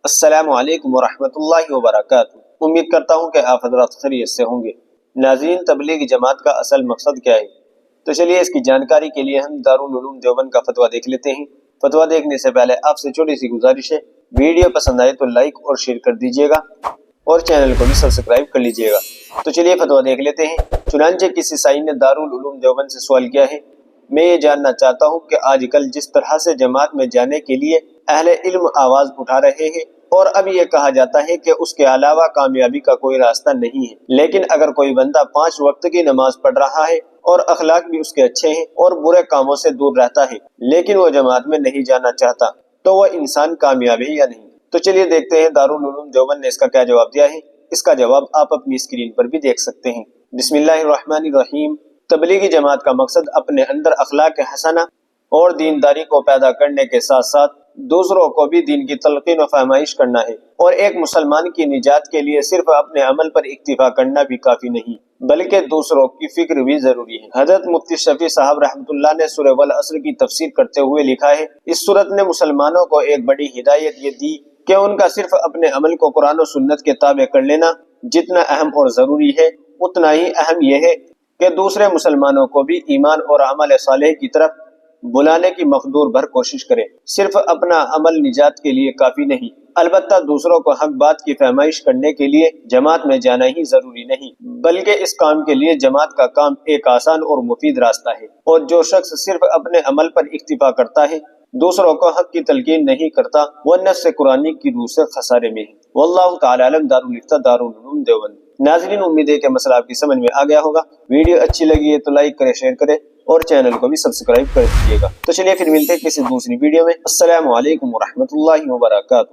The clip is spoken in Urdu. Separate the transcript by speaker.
Speaker 1: السلام علیکم ورحمۃ اللہ وبرکاتہ۔ امید کرتا ہوں کہ آپ حضرات خیریت سے ہوں گے۔ ناظرین، تبلیغ جماعت کا اصل مقصد کیا ہے؟ تو چلیے اس کی جانکاری کے لیے ہم دارالعلوم دیوبند کا فتویٰ دیکھ لیتے ہیں۔ فتویٰ دیکھنے سے پہلے آپ سے چھوٹی سی گزارش ہے، ویڈیو پسند آئے تو لائک اور شیئر کر دیجیے گا اور چینل کو بھی سبسکرائب کر لیجیے گا۔ تو چلیے فتویٰ دیکھ لیتے ہیں۔ چنانچہ کسی سائل نے دارالعلوم دیوبند سے سوال کیا ہے، میں یہ جاننا چاہتا ہوں کہ آج کل جس طرح سے جماعت میں جانے کے لیے اہل علم آواز اٹھا رہے ہیں اور اب یہ کہا جاتا ہے کہ اس کے علاوہ کامیابی کا کوئی راستہ نہیں ہے، لیکن اگر کوئی بندہ 5 وقت کی نماز پڑھ رہا ہے اور اخلاق بھی اس کے اچھے ہیں اور برے کاموں سے دور رہتا ہے لیکن وہ جماعت میں نہیں جانا چاہتا، تو وہ انسان کامیاب ہے یا نہیں؟ تو چلیے دیکھتے ہیں دارالعلوم دیوبند نے اس کا کیا جواب دیا ہے۔ اس کا جواب آپ اپنی اسکرین پر بھی دیکھ سکتے ہیں۔ بسم اللہ الرحمن الرحیم۔ تبلیغی جماعت کا مقصد اپنے اندر اخلاق حسنہ اور دینداری کو پیدا کرنے کے ساتھ ساتھ دوسروں کو بھی دین کی تلقین و فہمائش کرنا ہے، اور ایک مسلمان کی نجات کے لیے صرف اپنے عمل پر اکتفا کرنا بھی کافی نہیں بلکہ دوسروں کی فکر بھی ضروری ہے۔ حضرت مفتی شفیع صاحب رحمۃ اللہ نے سورہ والعصر کی تفسیر کرتے ہوئے لکھا ہے، اس سورت نے مسلمانوں کو ایک بڑی ہدایت یہ دی کہ ان کا صرف اپنے عمل کو قرآن و سنت کے تابع کر لینا جتنا اہم اور ضروری ہے، اتنا ہی اہم یہ ہے کہ دوسرے مسلمانوں کو بھی ایمان اور عمل صالح کی طرف بلانے کی مقدور بھر کوشش کرے۔ صرف اپنا عمل نجات کے لیے کافی نہیں، البتہ دوسروں کو حق بات کی فہمائش کرنے کے لیے جماعت میں جانا ہی ضروری نہیں، بلکہ اس کام کے لیے جماعت کا کام ایک آسان اور مفید راستہ ہے، اور جو شخص صرف اپنے عمل پر اکتفا کرتا ہے، دوسروں کو حق کی تلقین نہیں کرتا، وہ نص قرآنی کی روح سے خسارے میں ہے۔ واللہ تعالی علم۔ دارالفتہ دارالعلوم دیوبند۔ ناظرین، امید ہے کہ مسئلہ آپ کی سمجھ میں آ گیا ہوگا۔ ویڈیو اچھی لگی ہے تو لائک کرے، شیئر کرے اور چینل کو بھی سبسکرائب کر دیجیے گا۔ تو چلیے پھر ملتے ہیں کسی دوسری ویڈیو میں۔ السلام علیکم ورحمۃ اللہ وبرکاتہ۔